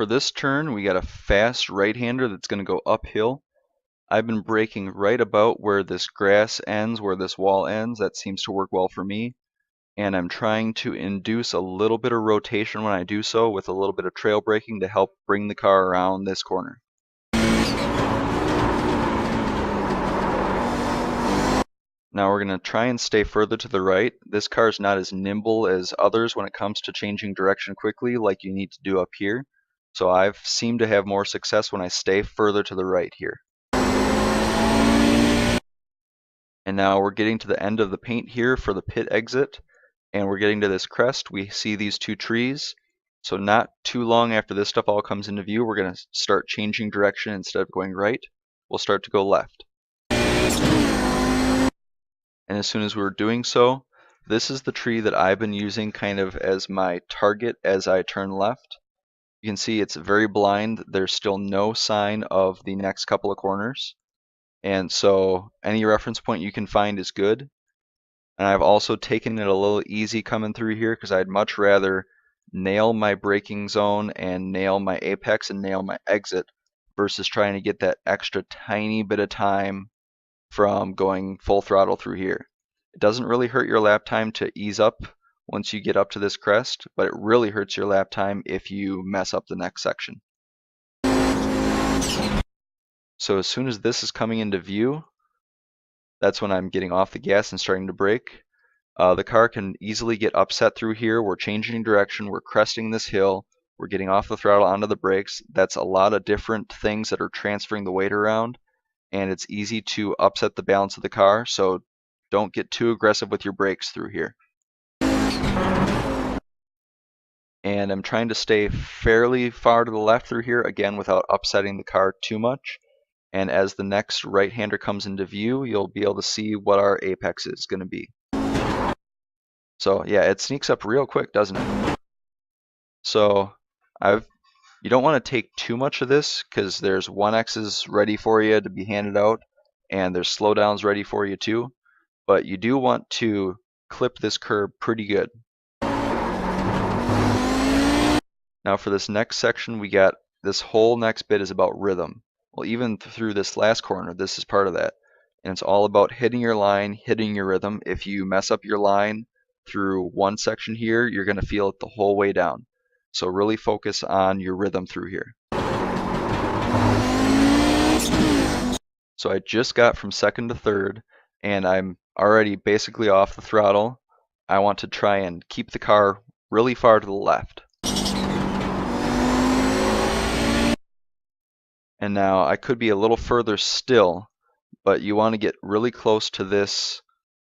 this turn, we got a fast right-hander that's going to go uphill. I've been braking right about where this grass ends, where this wall ends. That seems to work well for me. And I'm trying to induce a little bit of rotation when I do so with a little bit of trail braking to help bring the car around this corner. Now we're going to try and stay further to the right. This car is not as nimble as others when it comes to changing direction quickly like you need to do up here. So I've seemed to have more success when I stay further to the right here. And now we're getting to the end of the paint here for the pit exit. And we're getting to this crest. We see these two trees. So not too long after this stuff all comes into view, we're going to start changing direction. Instead of going right, we'll start to go left. And as soon as we're doing so, this is the tree that I've been using kind of as my target as I turn left. You can see it's very blind. There's still no sign of the next couple of corners. And so any reference point you can find is good. And I've also taken it a little easy coming through here because I'd much rather nail my braking zone and nail my apex and nail my exit versus trying to get that extra tiny bit of time from going full throttle through here. It doesn't really hurt your lap time to ease up once you get up to this crest, but it really hurts your lap time if you mess up the next section. So as soon as this is coming into view, that's when I'm getting off the gas and starting to brake. The car can easily get upset through here. We're changing direction, we're cresting this hill, we're getting off the throttle onto the brakes. That's a lot of different things that are transferring the weight around, and it's easy to upset the balance of the car, so don't get too aggressive with your brakes through here. And I'm trying to stay fairly far to the left through here, again without upsetting the car too much. And as the next right-hander comes into view, you'll be able to see what our apex is going to be. So yeah, it sneaks up real quick, doesn't it? So you don't want to take too much of this because there's 1X's ready for you to be handed out, and there's slowdowns ready for you too. But you do want to clip this curb pretty good. Now for this next section, we got this whole next bit is about rhythm. Well, even through this last corner, this is part of that. And it's all about hitting your line, hitting your rhythm. If you mess up your line through one section here, you're going to feel it the whole way down. So really focus on your rhythm through here. So I just got from second to third, and I'm already basically off the throttle. I want to try and keep the car really far to the left. And now I could be a little further still, but you want to get really close to this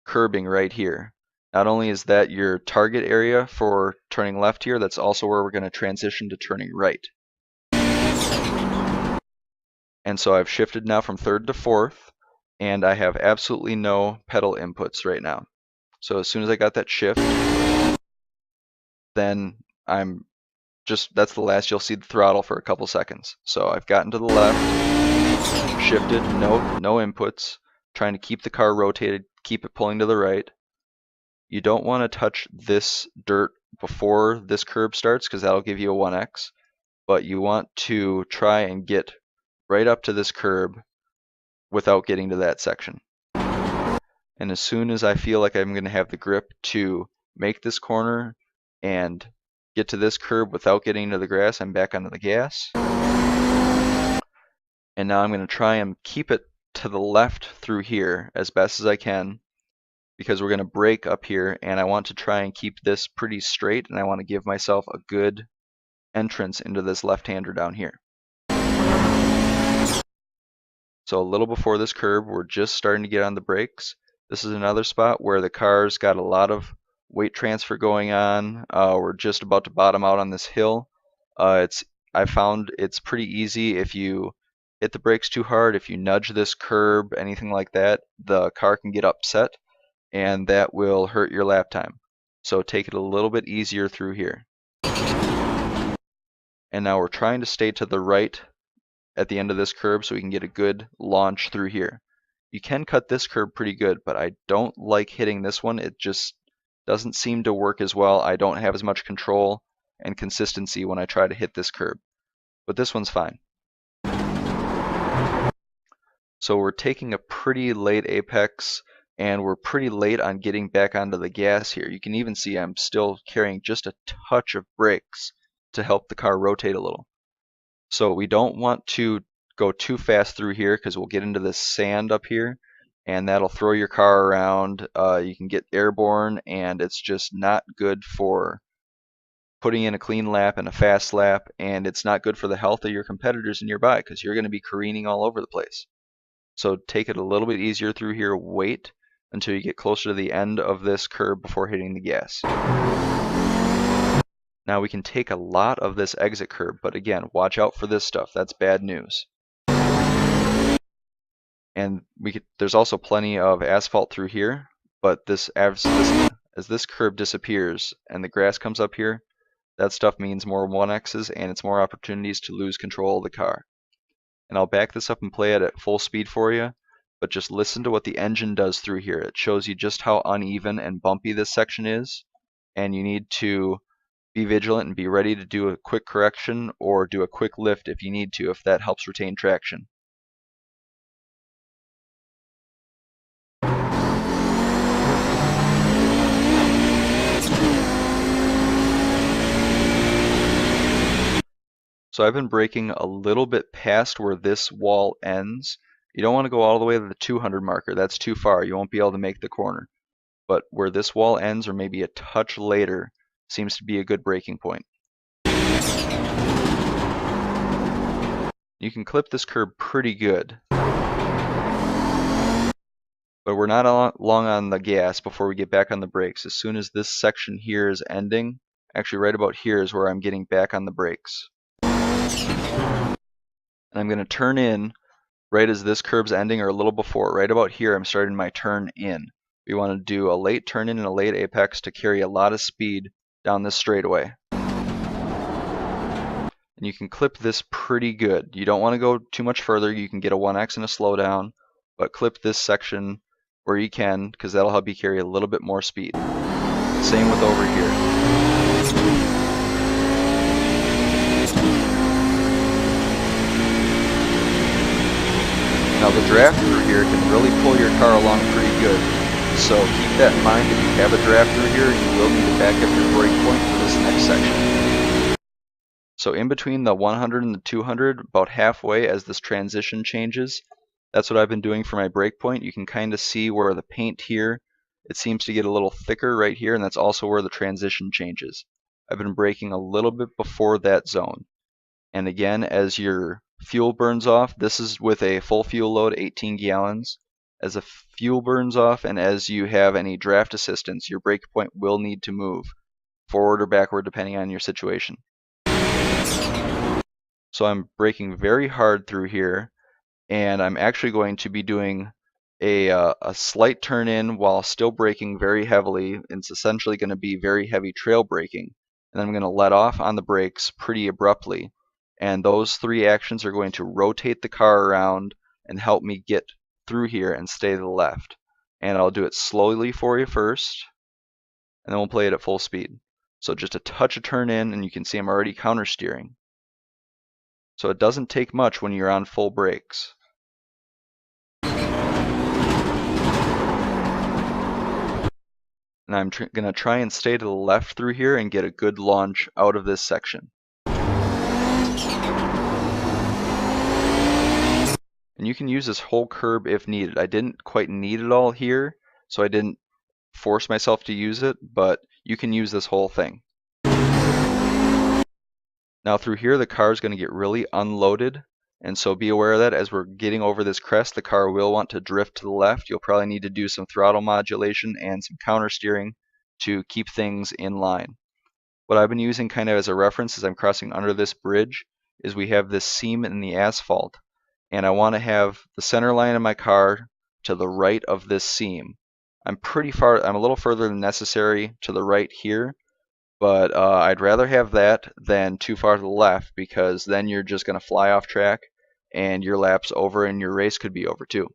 curbing right here. Not only is that your target area for turning left here, that's also where we're going to transition to turning right. And so I've shifted now from third to fourth, and I have absolutely no pedal inputs right now. So as soon as I got that shift, then that's the last you'll see the throttle for a couple seconds. So I've gotten to the left, shifted, no inputs, trying to keep the car rotated, keep it pulling to the right. You don't want to touch this dirt before this curb starts because that'll give you a 1X, but you want to try and get right up to this curb without getting to that section. And as soon as I feel like I'm going to have the grip to make this corner and get to this curb without getting into the grass, I'm back onto the gas. And now I'm going to try and keep it to the left through here as best as I can, because we're going to brake up here, and I want to try and keep this pretty straight, and I want to give myself a good entrance into this left-hander down here. So a little before this curb, we're just starting to get on the brakes. This is another spot where the car's got a lot of weight transfer going on. We're just about to bottom out on this hill. I found it's pretty easy if you hit the brakes too hard, if you nudge this curb, anything like that, the car can get upset, and that will hurt your lap time. So take it a little bit easier through here. And now we're trying to stay to the right at the end of this curb so we can get a good launch through here. You can cut this curb pretty good, but I don't like hitting this one. It just doesn't seem to work as well. I don't have as much control and consistency when I try to hit this curb. but this one's fine. So we're taking a pretty late apex, and we're pretty late on getting back onto the gas here. You can even see I'm still carrying just a touch of brakes to help the car rotate a little. So we don't want to go too fast through here because we'll get into this sand up here, and that'll throw your car around. You can get airborne, and it's just not good for putting in a clean lap and a fast lap, and it's not good for the health of your competitors nearby because you're going to be careening all over the place. So take it a little bit easier through here. Wait until you get closer to the end of this curb before hitting the gas. Now we can take a lot of this exit curb, but again, watch out for this stuff. That's bad news. And there's also plenty of asphalt through here, but as this curb disappears and the grass comes up here, that stuff means more 1Xs and it's more opportunities to lose control of the car. And I'll back this up and play it at full speed for you, but just listen to what the engine does through here. It shows you just how uneven and bumpy this section is, and you need to be vigilant and be ready to do a quick correction or do a quick lift if you need to, if that helps retain traction. So I've been braking a little bit past where this wall ends. You don't want to go all the way to the 200 marker. That's too far. You won't be able to make the corner. But where this wall ends, or maybe a touch later, seems to be a good braking point. You can clip this curb pretty good. But we're not long on the gas before we get back on the brakes. As soon as this section here is ending, actually right about here is where I'm getting back on the brakes. And I'm going to turn in right as this curb's ending, or a little before. Right about here I'm starting my turn in. We want to do a late turn in and a late apex to carry a lot of speed down this straightaway. And you can clip this pretty good. You don't want to go too much further. You can get a 1X and a slowdown, but clip this section where you can, because that'll help you carry a little bit more speed. Same with over here. Now the draft through here can really pull your car along pretty good, so keep that in mind. If you have a draft through here, you will need to back up your brake point for this next section. So in between the 100 and the 200, about halfway as this transition changes, that's what I've been doing for my brake point. You can kind of see where the paint here, it seems to get a little thicker right here, and that's also where the transition changes. I've been braking a little bit before that zone. And again, as your fuel burns off, this is with a full fuel load, 18 gallons. As the fuel burns off and as you have any draft assistance, your brake point will need to move forward or backward depending on your situation. So I'm braking very hard through here, and I'm actually going to be doing a slight turn in while still braking very heavily. It's essentially going to be very heavy trail braking, and I'm going to let off on the brakes pretty abruptly. And those three actions are going to rotate the car around and help me get through here and stay to the left. And I'll do it slowly for you first, and then we'll play it at full speed. So just a touch of turn in, and you can see I'm already counter steering. So it doesn't take much when you're on full brakes. And I'm going to try and stay to the left through here and get a good launch out of this section. And you can use this whole curb if needed. I didn't quite need it all here, so I didn't force myself to use it, but you can use this whole thing. Now through here the car is going to get really unloaded, and so be aware of that. As we're getting over this crest, the car will want to drift to the left. You'll probably need to do some throttle modulation and some counter steering to keep things in line. What I've been using kind of as a reference as I'm crossing under this bridge is we have this seam in the asphalt, and I want to have the center line of my car to the right of this seam. I'm a little further than necessary to the right here, but I'd rather have that than too far to the left, because then you're just going to fly off track and your lap's over and your race could be over too.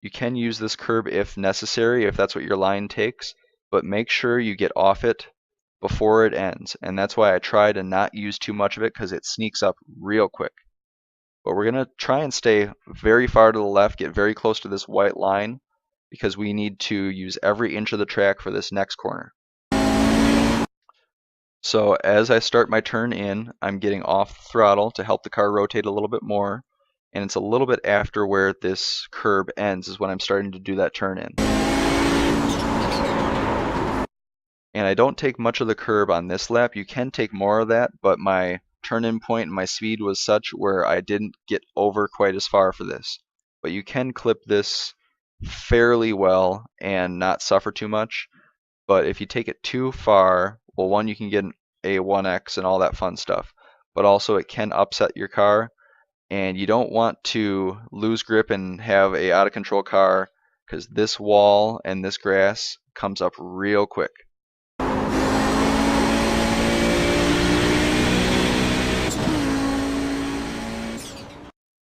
You can use this curb if necessary, if that's what your line takes, but make sure you get off it before it ends. And that's why I try to not use too much of it, because it sneaks up real quick. But we're going to try and stay very far to the left, get very close to this white line, because we need to use every inch of the track for this next corner. So as I start my turn in, I'm getting off the throttle to help the car rotate a little bit more. And it's a little bit after where this curb ends is when I'm starting to do that turn in. And I don't take much of the curb on this lap. You can take more of that, but my turn-in point and my speed was such where I didn't get over quite as far for this. But you can clip this fairly well and not suffer too much. But if you take it too far, well, one, you can get an A1X and all that fun stuff. But also it can upset your car. And you don't want to lose grip and have a out-of-control car, because this wall and this grass comes up real quick.